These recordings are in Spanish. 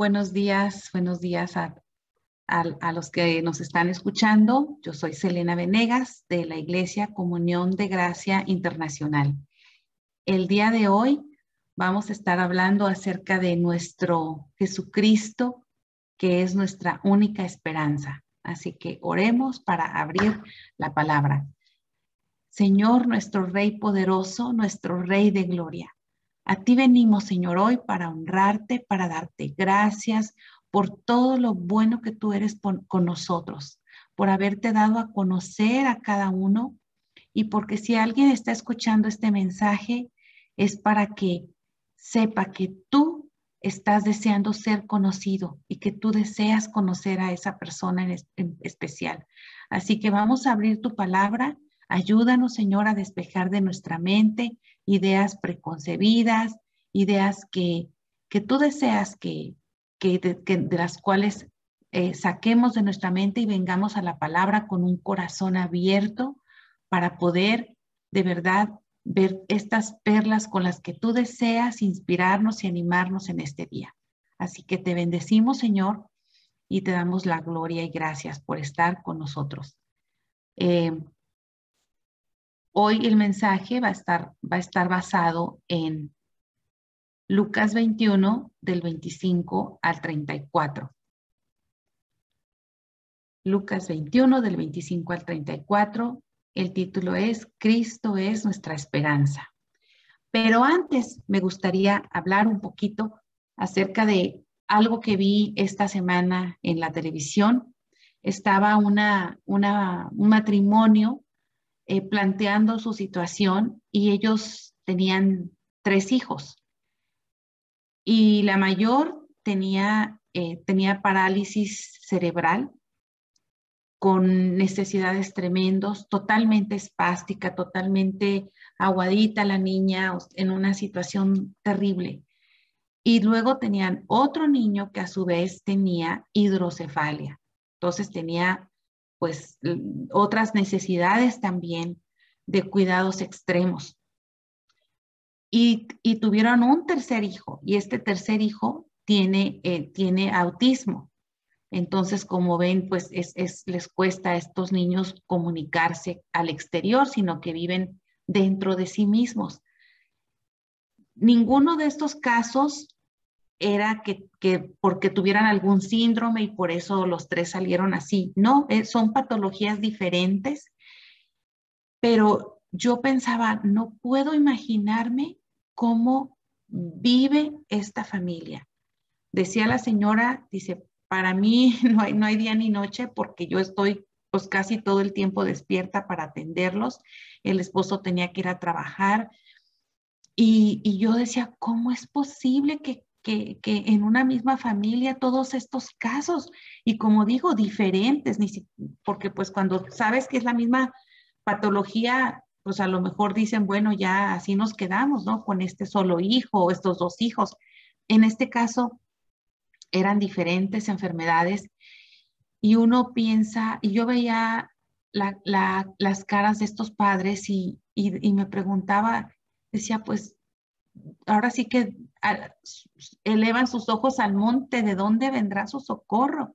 Buenos días a los que nos están escuchando. Yo soy Selena Venegas de la Iglesia Comunión de Gracia Internacional. El día de hoy vamos a estar hablando acerca de nuestro Jesucristo, que es nuestra única esperanza. Así que oremos para abrir la palabra. Señor, nuestro Rey poderoso, nuestro Rey de gloria. A ti venimos, Señor, hoy para honrarte, para darte gracias por todo lo bueno que tú eres con nosotros, por haberte dado a conocer a cada uno y porque si alguien está escuchando este mensaje es para que sepa que tú estás deseando ser conocido y que tú deseas conocer a esa persona en especial. Así que vamos a abrir tu palabra. Ayúdanos, Señor, a despejar de nuestra mente ideas preconcebidas, ideas que tú deseas de las cuales saquemos de nuestra mente y vengamos a la palabra con un corazón abierto para poder de verdad ver estas perlas con las que tú deseas inspirarnos y animarnos en este día. Así que te bendecimos, Señor, y te damos la gloria y gracias por estar con nosotros. Hoy el mensaje va a estar basado en Lucas 21, del 25 al 34. Lucas 21, del 25 al 34. El título es Cristo es nuestra esperanza. Pero antes me gustaría hablar un poquito acerca de algo que vi esta semana en la televisión. Estaba un matrimonio planteando su situación y ellos tenían 3 hijos y la mayor tenía parálisis cerebral con necesidades tremendos, totalmente espástica, totalmente aguadita la niña, en una situación terrible. Y luego tenían otro niño que a su vez tenía hidrocefalia. Entonces tenía pues otras necesidades también de cuidados extremos. Y tuvieron un tercer hijo y este tercer hijo tiene autismo. Entonces, como ven, pues les cuesta a estos niños comunicarse al exterior, sino que viven dentro de sí mismos. Ninguno de estos casos era que porque tuvieran algún síndrome y por eso los 3 salieron así. No, son patologías diferentes, pero yo pensaba, no puedo imaginarme cómo vive esta familia. Decía la señora, dice, para mí no hay día ni noche porque yo estoy pues casi todo el tiempo despierta para atenderlos. El esposo tenía que ir a trabajar y yo decía, ¿cómo es posible que en una misma familia todos estos casos? Y como digo, diferentes, porque pues cuando sabes que es la misma patología, pues a lo mejor dicen, bueno, ya así nos quedamos, ¿no? Con este solo hijo o estos 2 hijos. En este caso, eran diferentes enfermedades y uno piensa, y yo veía las caras de estos padres y me preguntaba, decía, pues ahora sí que elevan sus ojos al monte, ¿de dónde vendrá su socorro?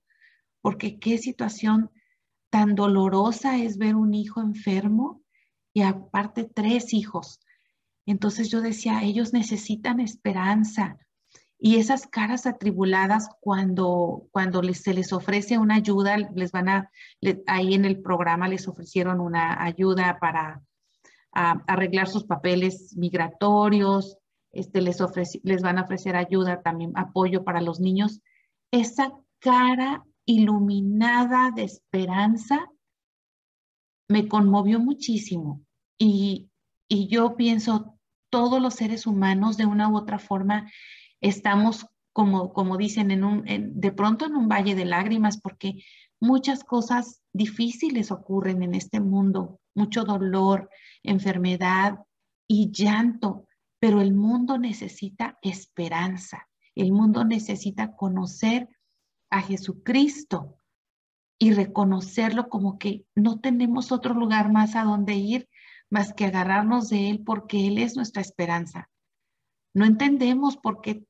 Porque qué situación tan dolorosa es ver un hijo enfermo y aparte 3 hijos. Entonces yo decía, ellos necesitan esperanza. Y esas caras atribuladas cuando se les ofrece una ayuda, ahí en el programa les ofrecieron una ayuda para arreglar sus papeles migratorios, les van a ofrecer ayuda, también apoyo para los niños. Esa cara iluminada de esperanza me conmovió muchísimo y yo pienso, todos los seres humanos de una u otra forma estamos, como dicen, de pronto en un valle de lágrimas porque muchas cosas difíciles ocurren en este mundo, mucho dolor, enfermedad y llanto, pero el mundo necesita esperanza, el mundo necesita conocer a Jesucristo y reconocerlo como que no tenemos otro lugar más a donde ir más que agarrarnos de Él porque Él es nuestra esperanza. No entendemos por qué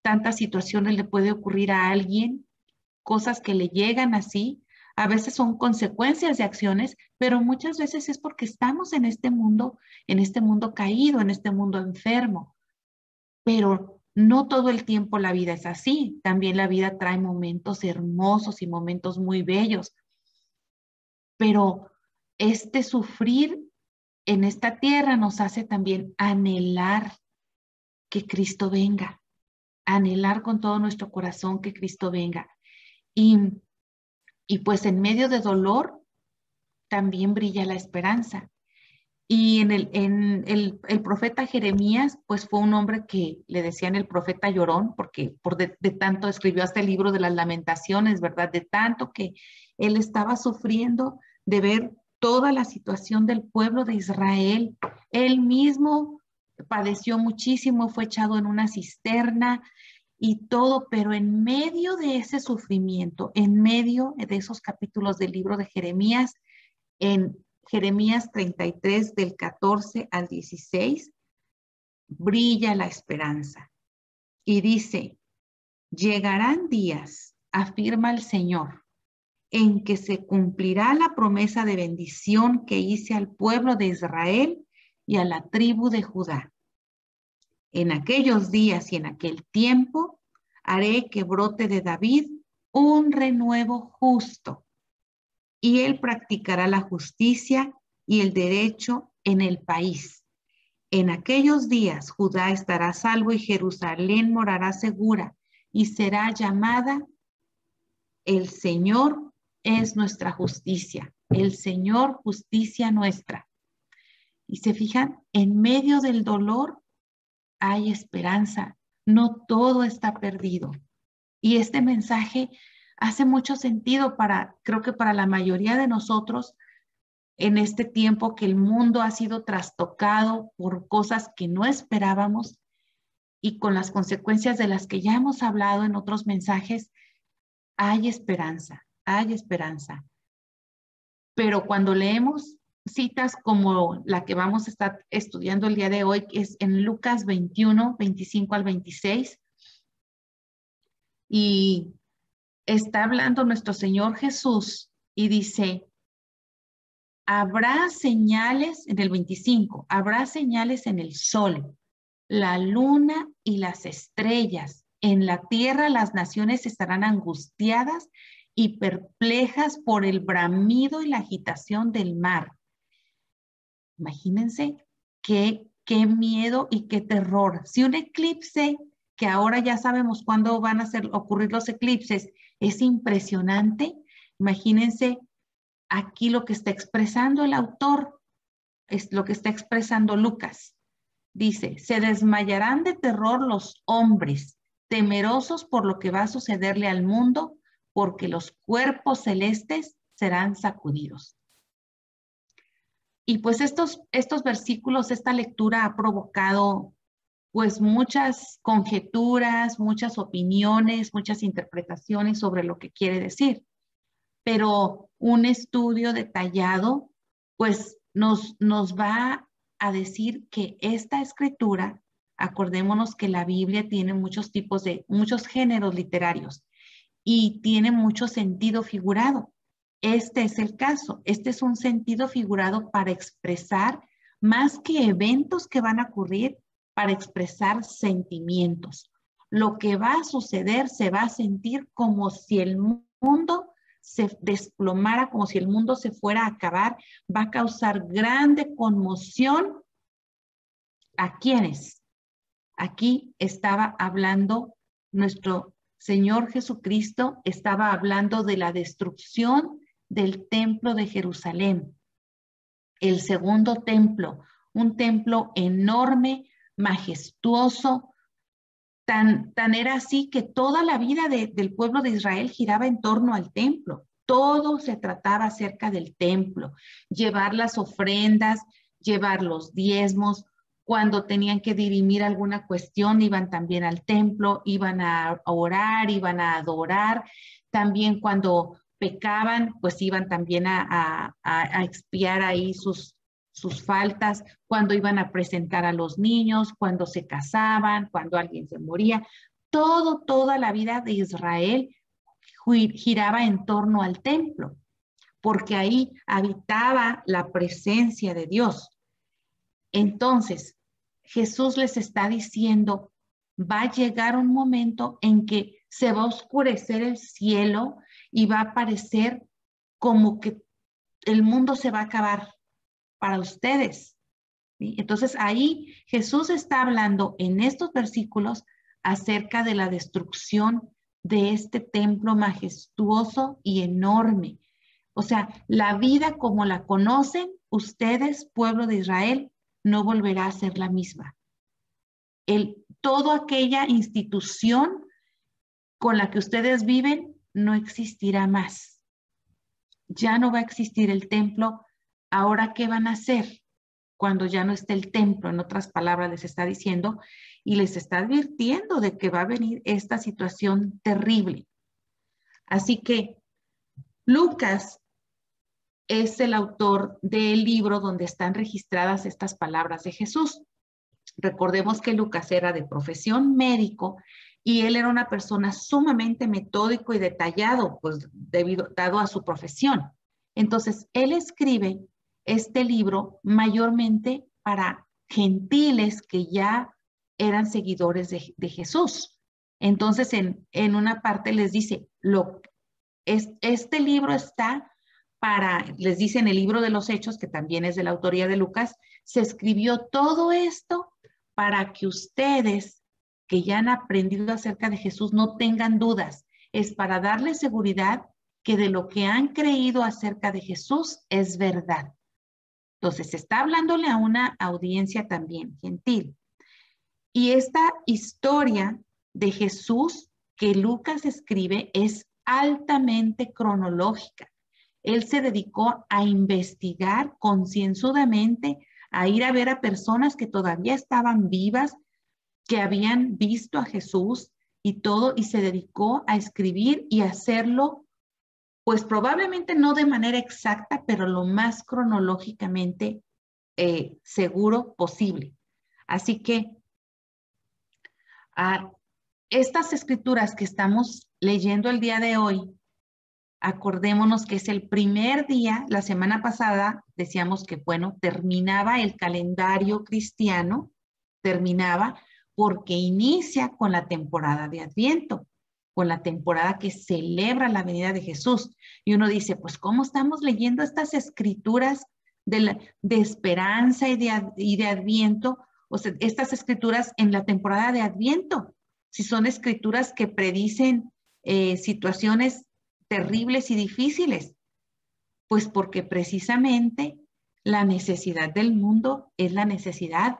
tantas situaciones le puede ocurrir a alguien, cosas que le llegan así. A veces son consecuencias de acciones, pero muchas veces es porque estamos en este mundo caído, en este mundo enfermo. Pero no todo el tiempo la vida es así. También la vida trae momentos hermosos y momentos muy bellos. Pero este sufrir en esta tierra nos hace también anhelar que Cristo venga, anhelar con todo nuestro corazón que Cristo venga. Y, y pues en medio de dolor también brilla la esperanza. Y el profeta Jeremías, pues fue un hombre que le decían el profeta llorón, porque de tanto escribió hasta el libro de las lamentaciones, ¿verdad? De tanto que él estaba sufriendo de ver toda la situación del pueblo de Israel. Él mismo padeció muchísimo, fue echado en una cisterna y todo, pero en medio de ese sufrimiento, en medio de esos capítulos del libro de Jeremías, en Jeremías 33 del 14 al 16, brilla la esperanza y dice, llegarán días, afirma el Señor, en que se cumplirá la promesa de bendición que hice al pueblo de Israel y a la tribu de Judá. En aquellos días y en aquel tiempo haré que brote de David un renuevo justo, y él practicará la justicia y el derecho en el país. En aquellos días Judá estará a salvo y Jerusalén morará segura y será llamada el Señor es nuestra justicia, el Señor justicia nuestra. Y se fijan, en medio del dolor hay esperanza, no todo está perdido. Y este mensaje hace mucho sentido creo que para la mayoría de nosotros en este tiempo que el mundo ha sido trastocado por cosas que no esperábamos y con las consecuencias de las que ya hemos hablado en otros mensajes, hay esperanza, hay esperanza. Pero cuando leemos citas como la que vamos a estar estudiando el día de hoy, que es en Lucas 21, 25 al 26, y está hablando nuestro Señor Jesús y dice, habrá señales, en el 25, habrá señales en el sol, la luna y las estrellas. En la tierra las naciones estarán angustiadas y perplejas por el bramido y la agitación del mar. Imagínense qué miedo y qué terror. Si un eclipse, que ahora ya sabemos cuándo van a ocurrir los eclipses, es impresionante, imagínense aquí lo que está expresando el autor, es lo que está expresando Lucas. Dice, se desmayarán de terror los hombres, temerosos por lo que va a sucederle al mundo, porque los cuerpos celestes serán sacudidos. Y pues estos versículos, esta lectura ha provocado pues muchas conjeturas, muchas opiniones, muchas interpretaciones sobre lo que quiere decir. Pero un estudio detallado pues nos va a decir que esta escritura, acordémonos que la Biblia tiene muchos géneros literarios y tiene mucho sentido figurado. Este es el caso. Este es un sentido figurado para expresar más que eventos que van a ocurrir, para expresar sentimientos. Lo que va a suceder se va a sentir como si el mundo se desplomara, como si el mundo se fuera a acabar, va a causar grande conmoción. ¿A quiénes? Aquí estaba hablando nuestro Señor Jesucristo, estaba hablando de la destrucción del templo de Jerusalén, el segundo templo, un templo enorme, majestuoso, tan era así que toda la vida del pueblo de Israel giraba en torno al templo. Todo se trataba acerca del templo, llevar las ofrendas, llevar los diezmos. Cuando tenían que dirimir alguna cuestión, iban también al templo, iban a orar, iban a adorar. También cuando pecaban, pues iban también a expiar ahí sus faltas, cuando iban a presentar a los niños, cuando se casaban, cuando alguien se moría. toda la vida de Israel giraba en torno al templo, porque ahí habitaba la presencia de Dios. Entonces, Jesús les está diciendo, va a llegar un momento en que se va a oscurecer el cielo y va a parecer como que el mundo se va a acabar para ustedes. ¿Sí? Entonces ahí Jesús está hablando en estos versículos acerca de la destrucción de este templo majestuoso y enorme. O sea, la vida como la conocen ustedes, pueblo de Israel, no volverá a ser la misma. Toda aquella institución con la que ustedes viven no existirá más. Ya no va a existir el templo. Ahora, ¿qué van a hacer cuando ya no esté el templo? En otras palabras, les está diciendo y les está advirtiendo de que va a venir esta situación terrible. Así que Lucas es el autor del libro donde están registradas estas palabras de Jesús. Recordemos que Lucas era de profesión médico y él era una persona sumamente metódico y detallado, pues dado a su profesión. Entonces, él escribe este libro mayormente para gentiles que ya eran seguidores de Jesús. Entonces, en una parte les dice, este libro está les dice en el libro de los Hechos, que también es de la autoría de Lucas, se escribió todo esto para que ustedes que ya han aprendido acerca de Jesús no tengan dudas. Es para darles seguridad que de lo que han creído acerca de Jesús es verdad. Entonces, está hablándole a una audiencia también gentil. Y esta historia de Jesús que Lucas escribe es altamente cronológica. Él se dedicó a investigar concienzudamente, a ir a ver a personas que todavía estaban vivas, que habían visto a Jesús y todo, y se dedicó a escribir y hacerlo, pues probablemente no de manera exacta, pero lo más cronológicamente seguro posible. Así que estas escrituras que estamos leyendo el día de hoy, acordémonos que es el primer día. La semana pasada decíamos que, bueno, terminaba el calendario cristiano, terminaba porque inicia con la temporada de Adviento, con la temporada que celebra la venida de Jesús. Y uno dice, pues, ¿cómo estamos leyendo estas escrituras de esperanza y de Adviento? O sea, estas escrituras en la temporada de Adviento, si son escrituras que predicen situaciones terribles y difíciles, pues porque precisamente la necesidad del mundo es la necesidad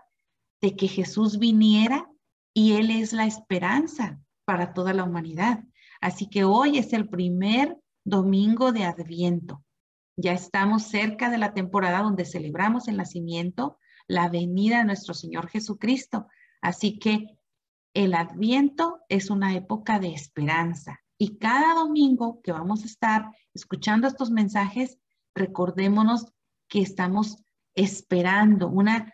de que Jesús viniera y Él es la esperanza para toda la humanidad. Así que hoy es el primer domingo de Adviento. Ya estamos cerca de la temporada donde celebramos el nacimiento, la venida de nuestro Señor Jesucristo. Así que el Adviento es una época de esperanza. Y cada domingo que vamos a estar escuchando estos mensajes, recordémonos que estamos esperando una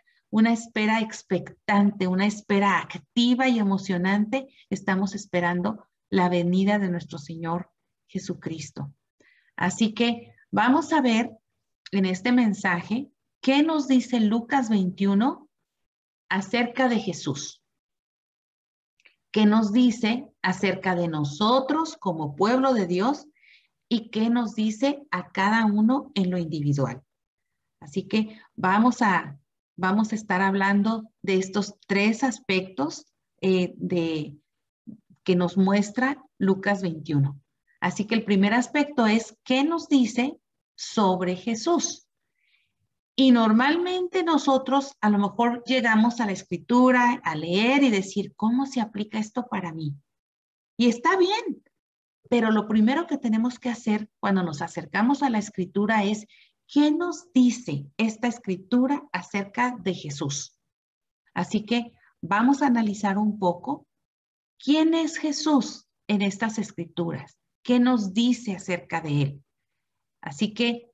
espera expectante, una espera activa y emocionante. Estamos esperando la venida de nuestro Señor Jesucristo. Así que vamos a ver en este mensaje qué nos dice Lucas 21 acerca de Jesús. ¿Qué nos dice acerca de nosotros como pueblo de Dios y qué nos dice a cada uno en lo individual? Así que vamos a estar hablando de estos tres aspectos que nos muestra Lucas 21. Así que el primer aspecto es ¿qué nos dice sobre Jesús? Y normalmente nosotros a lo mejor llegamos a la escritura, a leer y decir, ¿cómo se aplica esto para mí? Y está bien, pero lo primero que tenemos que hacer cuando nos acercamos a la escritura es, ¿qué nos dice esta escritura acerca de Jesús? Así que vamos a analizar un poco quién es Jesús en estas escrituras, qué nos dice acerca de él. Así que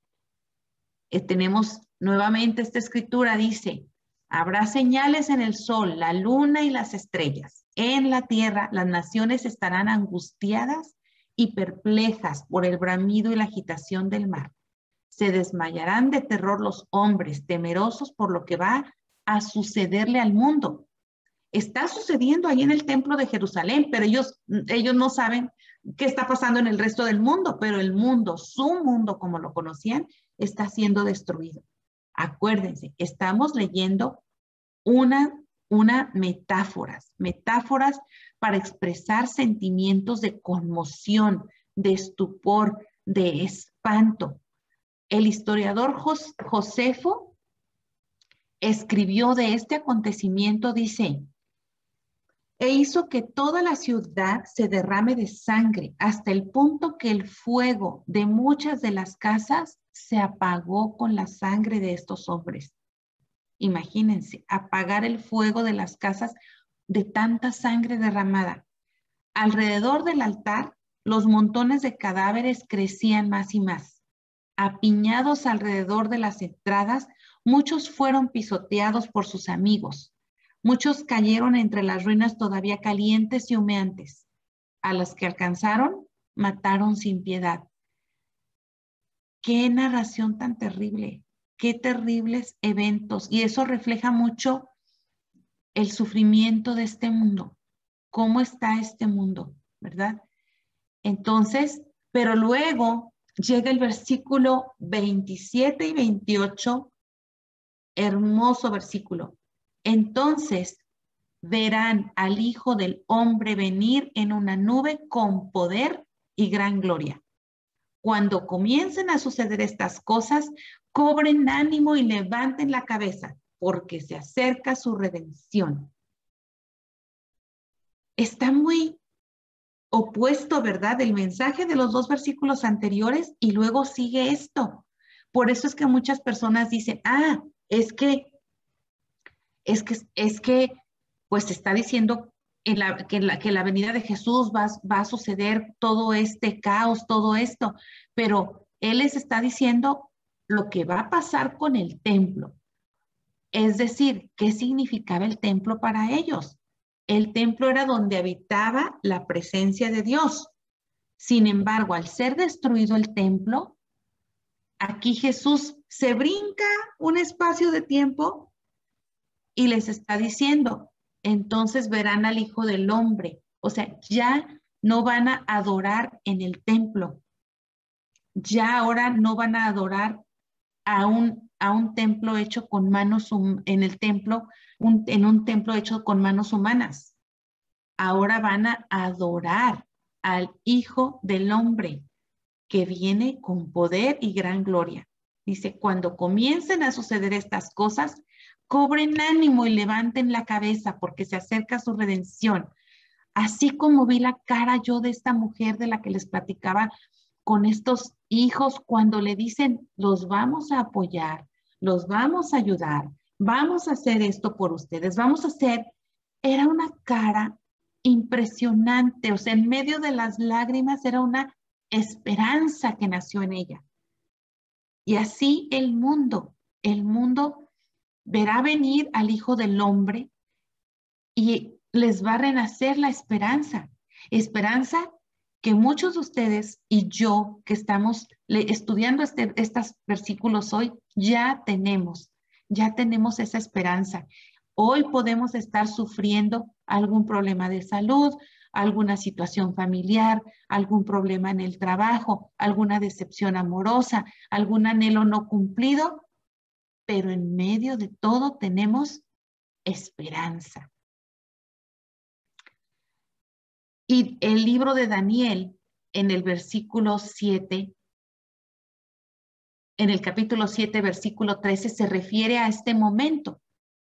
tenemos nuevamente esta escritura, dice, Habrá señales en el sol, la luna y las estrellas. En la tierra las naciones estarán angustiadas y perplejas por el bramido y la agitación del mar. Se desmayarán de terror los hombres, temerosos por lo que va a sucederle al mundo. Está sucediendo ahí en el templo de Jerusalén, pero ellos no saben qué está pasando en el resto del mundo, pero el mundo, su mundo como lo conocían, está siendo destruido. Acuérdense, estamos leyendo una metáforas para expresar sentimientos de conmoción, de estupor, de espanto. El historiador Josefo escribió de este acontecimiento, dice, e hizo que toda la ciudad se derrame de sangre hasta el punto que el fuego de muchas de las casas se apagó con la sangre de estos hombres. Imagínense, apagar el fuego de las casas de tanta sangre derramada. Alrededor del altar, los montones de cadáveres crecían más y más. Apiñados alrededor de las entradas, muchos fueron pisoteados por sus amigos. Muchos cayeron entre las ruinas todavía calientes y humeantes. A las que alcanzaron, mataron sin piedad. Qué narración tan terrible, qué terribles eventos. Y eso refleja mucho el sufrimiento de este mundo. ¿Cómo está este mundo? ¿Verdad? Entonces, pero luego llega el versículo 27 y 28, hermoso versículo. Entonces verán al Hijo del Hombre venir en una nube con poder y gran gloria. Cuando comiencen a suceder estas cosas, cobren ánimo y levanten la cabeza, porque se acerca su redención. Está muy opuesto, ¿verdad? El mensaje de los dos versículos anteriores y luego sigue esto. Por eso es que muchas personas dicen, es que, pues está diciendo que la venida de Jesús va a suceder todo este caos, todo esto, pero Él les está diciendo lo que va a pasar con el templo. Es decir, ¿qué significaba el templo para ellos? El templo era donde habitaba la presencia de Dios. Sin embargo, al ser destruido el templo, aquí Jesús se brinca un espacio de tiempo y les está diciendo, entonces verán al Hijo del Hombre. O sea, ya no van a adorar en el templo. Ya ahora no van a adorar a un templo hecho con manos, en el templo, en un templo hecho con manos humanas. Ahora van a adorar al Hijo del Hombre, que viene con poder y gran gloria. Dice, cuando comiencen a suceder estas cosas, cobren ánimo y levanten la cabeza porque se acerca su redención. Así como vi la cara yo de esta mujer de la que les platicaba con estos hijos cuando le dicen, los vamos a apoyar, los vamos a ayudar, vamos a hacer esto por ustedes, vamos a hacer, era una cara impresionante, o sea, en medio de las lágrimas era una esperanza que nació en ella. Y así el mundo verá venir al Hijo del Hombre y les va a renacer la esperanza. Esperanza que muchos de ustedes y yo que estamos estudiando estos versículos hoy, ya tenemos esa esperanza. Hoy podemos estar sufriendo algún problema de salud, alguna situación familiar, algún problema en el trabajo, alguna decepción amorosa, algún anhelo no cumplido, pero en medio de todo tenemos esperanza. Y el libro de Daniel, en el versículo 7, en el capítulo 7, versículo 13, se refiere a este momento.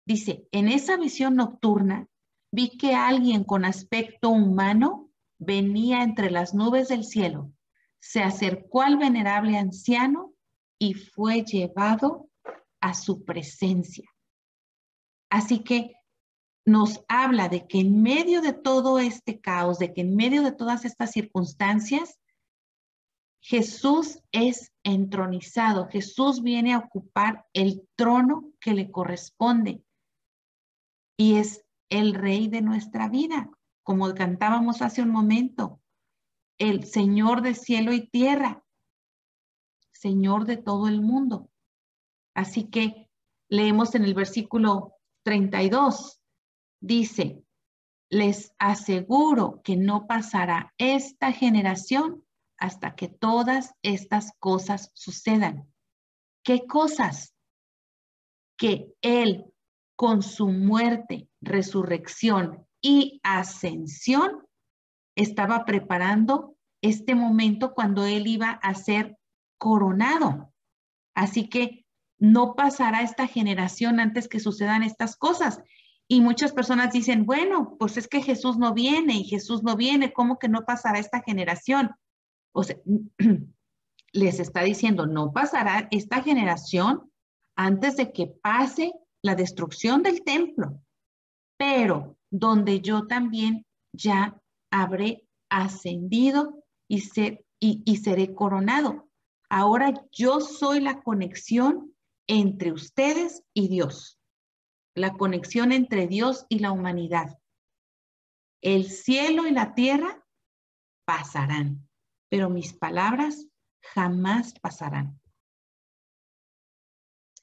Dice, en esa visión nocturna, vi que alguien con aspecto humano venía entre las nubes del cielo, se acercó al venerable anciano y fue llevado a su presencia. Así que nos habla de que en medio de todo este caos, de que en medio de todas estas circunstancias, Jesús es entronizado. Jesús viene a ocupar el trono que le corresponde. y es el Rey de nuestra vida, como cantábamos hace un momento, el Señor de cielo y tierra, Señor de todo el mundo. Así que leemos en el versículo 32, dice, les aseguro que no pasará esta generación hasta que todas estas cosas sucedan. ¿Qué cosas? Que Él, con su muerte, resurrección y ascensión, estaba preparando este momento cuando Él iba a ser coronado. Así que no pasará esta generación antes que sucedan estas cosas. Y muchas personas dicen, bueno, pues es que Jesús no viene y Jesús no viene, ¿cómo que no pasará esta generación? O sea, les está diciendo, no pasará esta generación antes de que pase la destrucción del templo, pero donde yo también ya habré ascendido y seré coronado. Ahora yo soy la conexión entre ustedes y Dios, la conexión entre Dios y la humanidad. El cielo y la tierra pasarán, pero mis palabras jamás pasarán.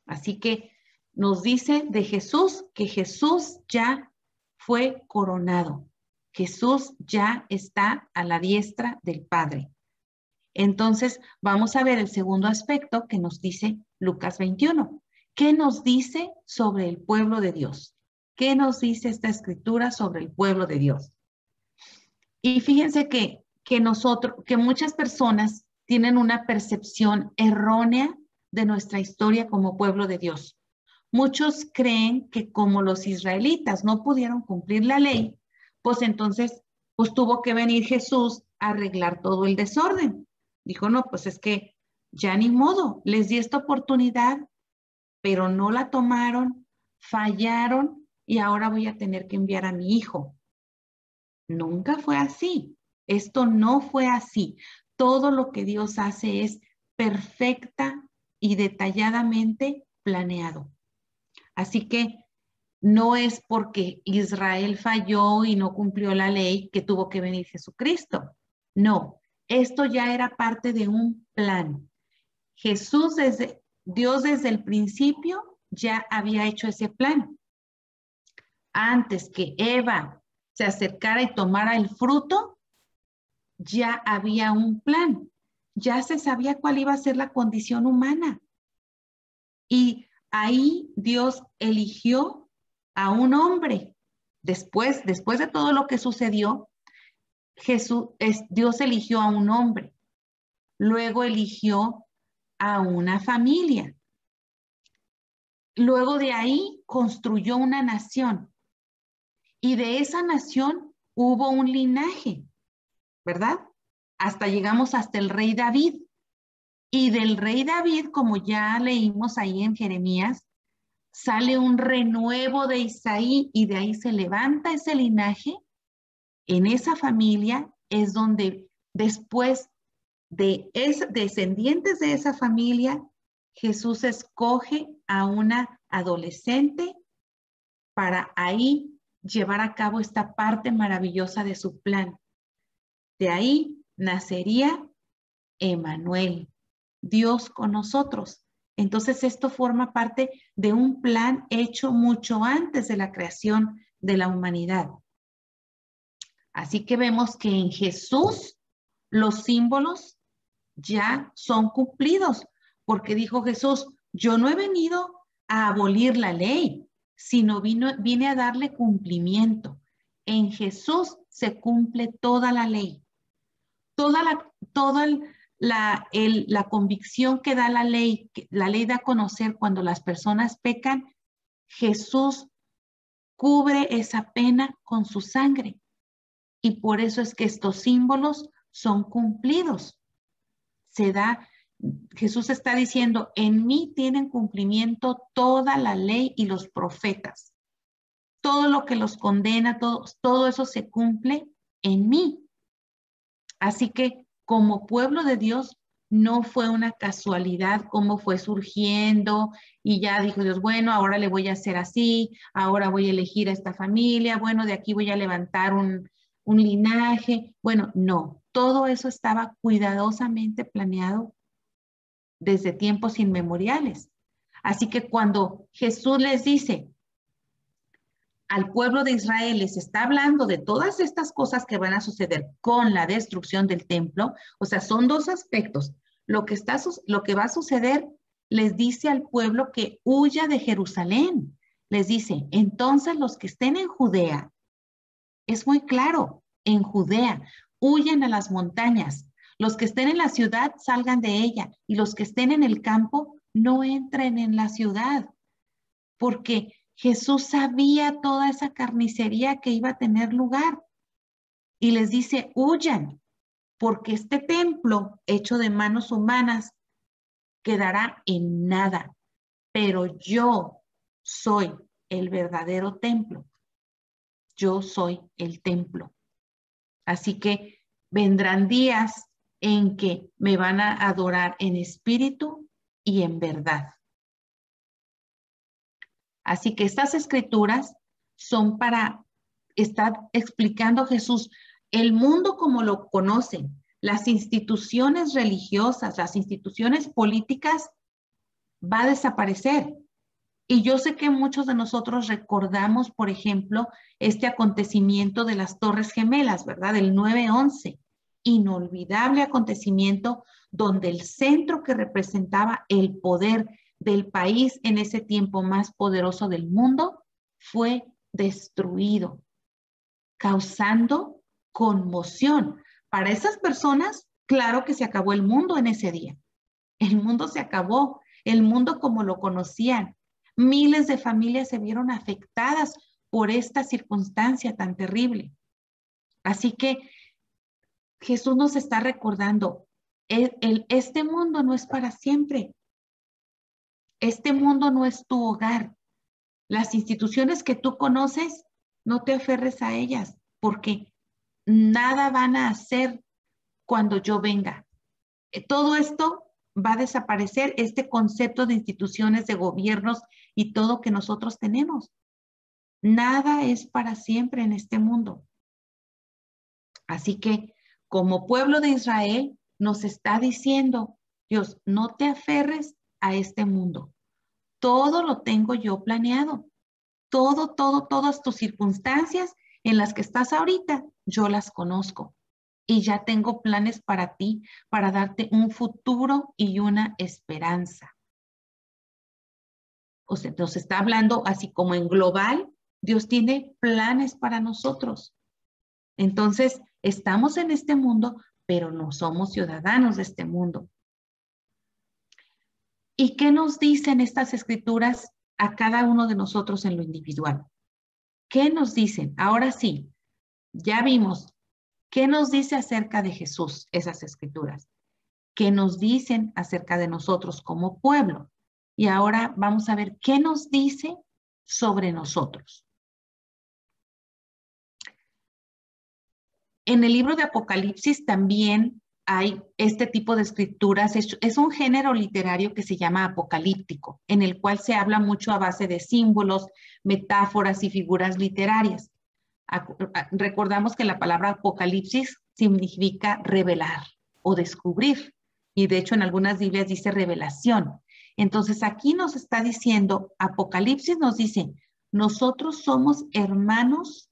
Así que nos dice de Jesús que Jesús ya fue coronado. Jesús ya está a la diestra del Padre. Entonces, vamos a ver el segundo aspecto que nos dice Lucas 21. ¿Qué nos dice sobre el pueblo de Dios? ¿Qué nos dice esta escritura sobre el pueblo de Dios? Y fíjense que muchas personas tienen una percepción errónea de nuestra historia como pueblo de Dios. Muchos creen que como los israelitas no pudieron cumplir la ley, pues entonces pues tuvo que venir Jesús a arreglar todo el desorden. Dijo, no, pues es que ya ni modo, les di esta oportunidad, pero no la tomaron, fallaron y ahora voy a tener que enviar a mi hijo. Nunca fue así. Esto no fue así. Todo lo que Dios hace es perfecta y detalladamente planeado. Así que no es porque Israel falló y no cumplió la ley que tuvo que venir Jesucristo. No, esto ya era parte de un plan. Dios desde el principio ya había hecho ese plan. Antes que Eva se acercara y tomara el fruto, ya había un plan. Ya se sabía cuál iba a ser la condición humana. Y ahí Dios eligió a un hombre. Después de todo lo que sucedió, Dios eligió a un hombre. Luego eligió a una familia. Luego de ahí construyó una nación. Y de esa nación hubo un linaje, ¿verdad? Llegamos hasta el rey David. Y del rey David, como ya leímos ahí en Jeremías, sale un renuevo de Isaí y de ahí se levanta ese linaje. En esa familia es donde después de descendientes de esa familia, Jesús escoge a una adolescente para ahí llevar a cabo esta parte maravillosa de su plan. De ahí nacería Emmanuel, Dios con nosotros. Entonces esto forma parte de un plan hecho mucho antes de la creación de la humanidad. Así que vemos que en Jesús los símbolos ya son cumplidos, porque dijo Jesús, yo no he venido a abolir la ley, sino vine a darle cumplimiento. En Jesús se cumple toda la ley, toda la convicción que da la ley da a conocer cuando las personas pecan. Jesús cubre esa pena con su sangre y por eso es que estos símbolos son cumplidos. Jesús está diciendo, en mí tienen cumplimiento toda la ley y los profetas. Todo lo que los condena, todo eso se cumple en mí. Así que como pueblo de Dios, no fue una casualidad cómo fue surgiendo y ya dijo Dios, bueno, ahora le voy a hacer así, ahora voy a elegir a esta familia, bueno, de aquí voy a levantar un linaje. Bueno, no, todo eso estaba cuidadosamente planeado desde tiempos inmemoriales. Así que cuando Jesús les dice al pueblo de Israel, les está hablando de todas estas cosas que van a suceder con la destrucción del templo, o sea, son dos aspectos. Lo que va a suceder, les dice al pueblo que huya de Jerusalén. Les dice, entonces los que estén en Judea, es muy claro, en Judea, huyan a las montañas. Los que estén en la ciudad, salgan de ella. Y los que estén en el campo, no entren en la ciudad. Porque Jesús sabía toda esa carnicería que iba a tener lugar. Y les dice, huyan, porque este templo hecho de manos humanas quedará en nada. Pero yo soy el verdadero templo. Yo soy el templo. Así que vendrán días en que me van a adorar en espíritu y en verdad. Así que estas escrituras son para estar explicando Jesús el mundo como lo conocen, las instituciones religiosas, las instituciones políticas, va a desaparecer. Y yo sé que muchos de nosotros recordamos, por ejemplo, este acontecimiento de las Torres Gemelas, ¿verdad? El 9/11, inolvidable acontecimiento donde el centro que representaba el poder del país en ese tiempo más poderoso del mundo fue destruido, causando conmoción. Para esas personas, claro que se acabó el mundo en ese día. El mundo se acabó, el mundo como lo conocían. Miles de familias se vieron afectadas por esta circunstancia tan terrible. Así que Jesús nos está recordando, este mundo no es para siempre. Este mundo no es tu hogar. Las instituciones que tú conoces, no te aferres a ellas, porque nada van a hacer cuando yo venga. Todo esto va a desaparecer, este concepto de instituciones, de gobiernos y todo que nosotros tenemos. Nada es para siempre en este mundo. Así que como pueblo de Israel nos está diciendo, Dios, no te aferres a este mundo. Todo lo tengo yo planeado. Todas tus circunstancias en las que estás ahorita, yo las conozco. Y ya tengo planes para ti, para darte un futuro y una esperanza. O sea, nos está hablando así como en global, Dios tiene planes para nosotros. Entonces, estamos en este mundo, pero no somos ciudadanos de este mundo. ¿Y qué nos dicen estas escrituras a cada uno de nosotros en lo individual? ¿Qué nos dicen? Ahora sí, ya vimos. ¿Qué nos dice acerca de Jesús esas escrituras? ¿Qué nos dicen acerca de nosotros como pueblo? Y ahora vamos a ver qué nos dice sobre nosotros. En el libro de Apocalipsis también hay este tipo de escrituras. Es un género literario que se llama apocalíptico, en el cual se habla mucho a base de símbolos, metáforas y figuras literarias. Recordamos que la palabra apocalipsis significa revelar o descubrir. Y de hecho en algunas Biblias dice revelación. Entonces aquí nos está diciendo, Apocalipsis nos dice, nosotros somos hermanos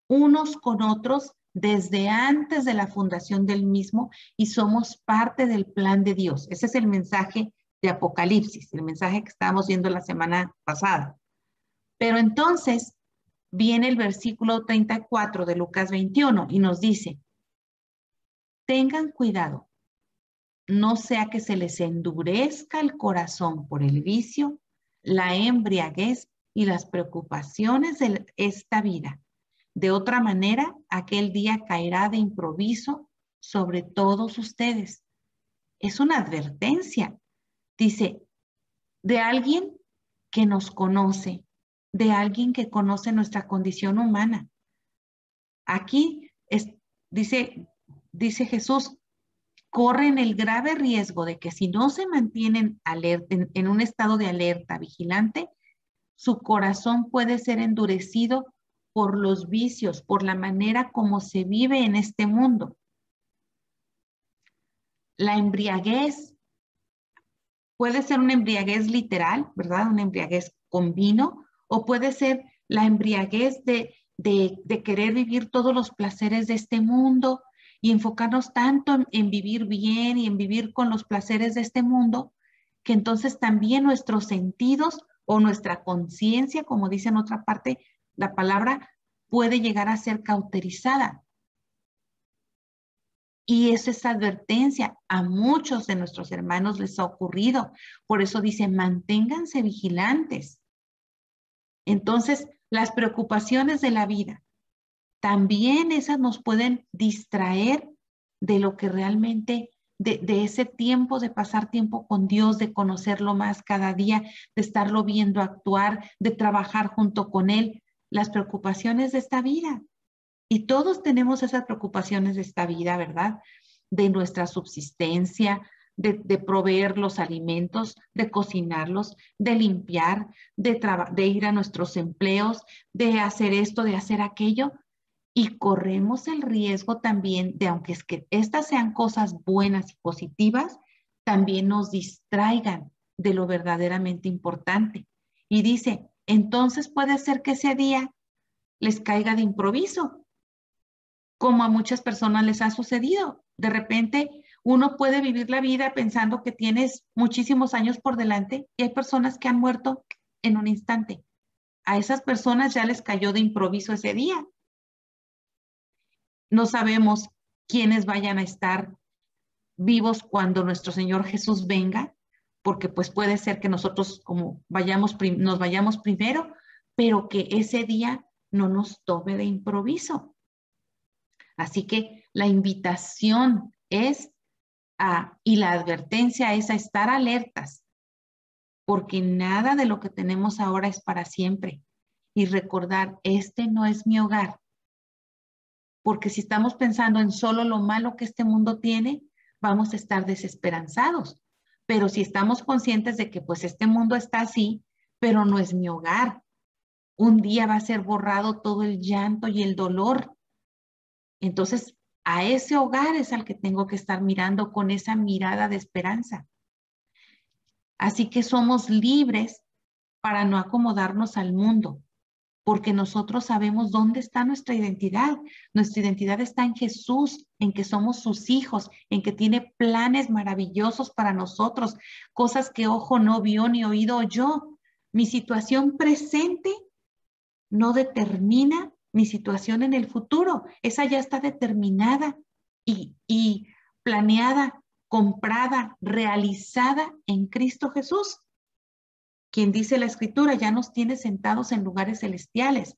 unos con otros desde antes de la fundación del mismo y somos parte del plan de Dios. Ese es el mensaje de Apocalipsis, el mensaje que estábamos viendo la semana pasada. Pero entonces viene el versículo 34 de Lucas 21 y nos dice, tengan cuidado, no sea que se les endurezca el corazón por el vicio, la embriaguez y las preocupaciones de esta vida. De otra manera, aquel día caerá de improviso sobre todos ustedes. Es una advertencia, dice, de alguien que nos conoce, de alguien que conoce nuestra condición humana. Aquí dice Jesús, corren el grave riesgo de que si no se mantienen en un estado de alerta vigilante, su corazón puede ser endurecido por los vicios, por la manera como se vive en este mundo. La embriaguez puede ser una embriaguez literal, ¿verdad? Una embriaguez con vino, o puede ser la embriaguez de querer vivir todos los placeres de este mundo y enfocarnos tanto en vivir bien y en vivir con los placeres de este mundo, que entonces también nuestros sentidos o nuestra conciencia, como dice en otra parte la palabra, puede llegar a ser cauterizada. Y esa es advertencia. A muchos de nuestros hermanos les ha ocurrido. Por eso dice, manténganse vigilantes. Entonces, las preocupaciones de la vida, también esas nos pueden distraer de lo que realmente, de ese tiempo, de pasar tiempo con Dios, de conocerlo más cada día, de estarlo viendo actuar, de trabajar junto con Él. Las preocupaciones de esta vida. Y todos tenemos esas preocupaciones de esta vida, ¿verdad? De nuestra subsistencia, de proveer los alimentos, de cocinarlos, de limpiar, de ir a nuestros empleos, de hacer esto, de hacer aquello. Y corremos el riesgo también de, aunque es que estas sean cosas buenas y positivas, también nos distraigan de lo verdaderamente importante. Y dice, entonces puede ser que ese día les caiga de improviso, como a muchas personas les ha sucedido. De repente, uno puede vivir la vida pensando que tienes muchísimos años por delante y hay personas que han muerto en un instante. A esas personas ya les cayó de improviso ese día. No sabemos quiénes vayan a estar vivos cuando nuestro Señor Jesús venga, porque pues puede ser que nosotros como nos vayamos primero, pero que ese día no nos tome de improviso. Así que la invitación es y la advertencia es a estar alertas, porque nada de lo que tenemos ahora es para siempre. Y recordar, este no es mi hogar, porque si estamos pensando en solo lo malo que este mundo tiene, vamos a estar desesperanzados. Pero si estamos conscientes de que pues este mundo está así, pero no es mi hogar, un día va a ser borrado todo el llanto y el dolor. Entonces, a ese hogar es al que tengo que estar mirando con esa mirada de esperanza. Así que somos libres para no acomodarnos al mundo, porque nosotros sabemos dónde está nuestra identidad. Nuestra identidad está en Jesús, en que somos sus hijos, en que tiene planes maravillosos para nosotros, cosas que ojo no vio ni oído oyó. Mi situación presente no determina mi situación en el futuro. Esa ya está determinada y planeada, comprada, realizada en Cristo Jesús. Quien dice la Escritura ya nos tiene sentados en lugares celestiales.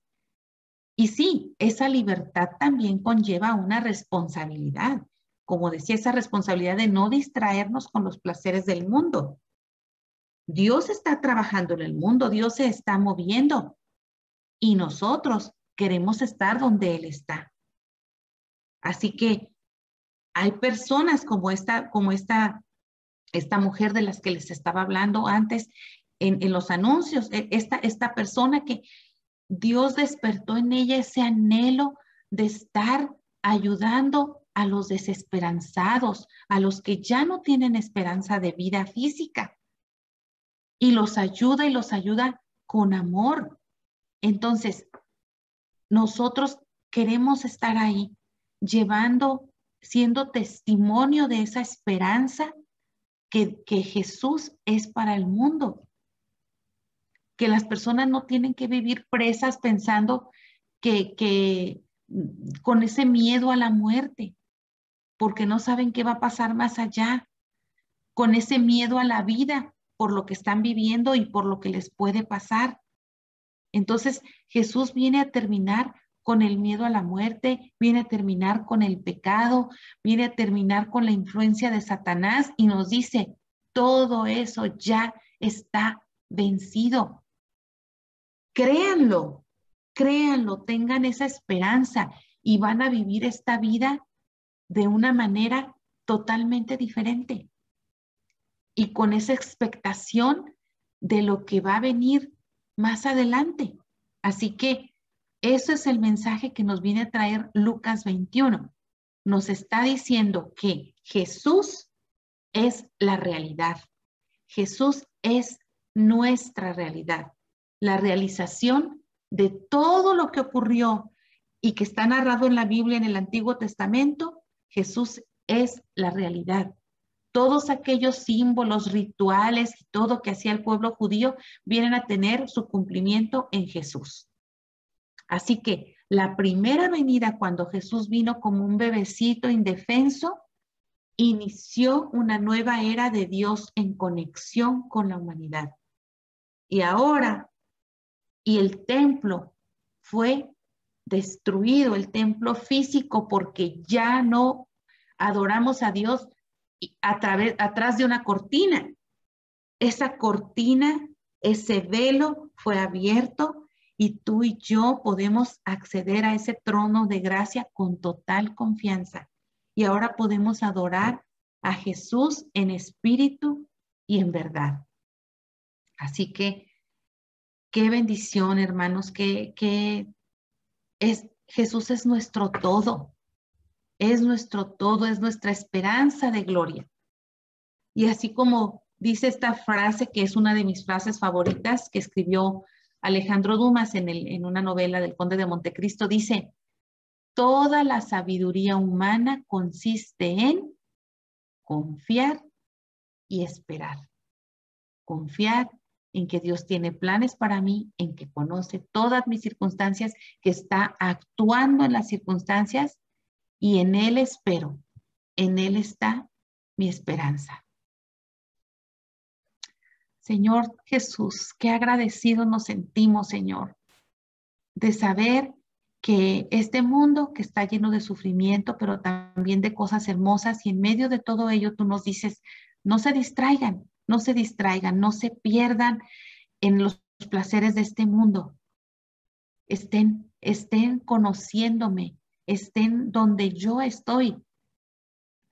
Y sí, esa libertad también conlleva una responsabilidad. Como decía, esa responsabilidad de no distraernos con los placeres del mundo. Dios está trabajando en el mundo, Dios se está moviendo y nosotros queremos estar donde Él está. Así que hay personas como esta mujer de las que les estaba hablando antes en los anuncios, esta persona que Dios despertó en ella ese anhelo de estar ayudando a los desesperanzados, a los que ya no tienen esperanza de vida física. Y los ayuda con amor. Entonces, nosotros queremos estar ahí, siendo testimonio de esa esperanza que Jesús es para el mundo. Que las personas no tienen que vivir presas pensando que con ese miedo a la muerte, porque no saben qué va a pasar más allá, con ese miedo a la vida por lo que están viviendo y por lo que les puede pasar. Entonces, Jesús viene a terminar con el miedo a la muerte, viene a terminar con el pecado, viene a terminar con la influencia de Satanás y nos dice, todo eso ya está vencido. Créanlo, créanlo, tengan esa esperanza y van a vivir esta vida de una manera totalmente diferente y con esa expectación de lo que va a venir más adelante. Así que eso es el mensaje que nos viene a traer Lucas 21. Nos está diciendo que Jesús es la realidad. Jesús es nuestra realidad. La realización de todo lo que ocurrió y que está narrado en la Biblia en el Antiguo Testamento, Jesús es la realidad. Todos aquellos símbolos, rituales y todo que hacía el pueblo judío vienen a tener su cumplimiento en Jesús. Así que la primera venida, cuando Jesús vino como un bebecito indefenso, inició una nueva era de Dios en conexión con la humanidad. Y ahora, y el templo fue destruido, el templo físico, porque ya no adoramos a Dios atrás de una cortina. Esa cortina, ese velo fue abierto y tú y yo podemos acceder a ese trono de gracia con total confianza. Y ahora podemos adorar a Jesús en espíritu y en verdad. Así que, qué bendición, hermanos, Jesús es nuestro todo. Es nuestro todo, es nuestra esperanza de gloria. Y así como dice esta frase, que es una de mis frases favoritas, que escribió Alejandro Dumas en una novela del Conde de Montecristo, dice: toda la sabiduría humana consiste en confiar y esperar. Confiar en que Dios tiene planes para mí, en que conoce todas mis circunstancias, que está actuando en las circunstancias, y en Él espero. En Él está mi esperanza. Señor Jesús, qué agradecidos nos sentimos, Señor, de saber que este mundo que está lleno de sufrimiento, pero también de cosas hermosas, y en medio de todo ello tú nos dices: no se distraigan, no se distraigan, no se pierdan en los placeres de este mundo. Estén conociéndome, estén donde yo estoy.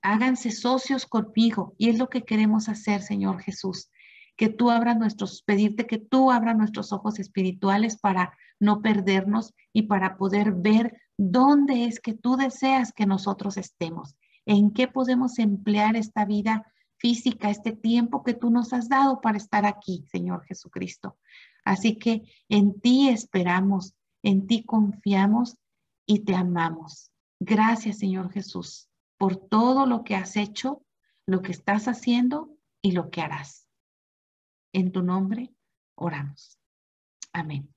Háganse socios conmigo, y es lo que queremos hacer, Señor Jesús. Pedirte que tú abras nuestros ojos espirituales para no perdernos y para poder ver dónde es que tú deseas que nosotros estemos, en qué podemos emplear esta vida física, este tiempo que tú nos has dado para estar aquí, Señor Jesucristo. Así que en ti esperamos, en ti confiamos y te amamos. Gracias, Señor Jesús, por todo lo que has hecho, lo que estás haciendo y lo que harás. En tu nombre oramos. Amén.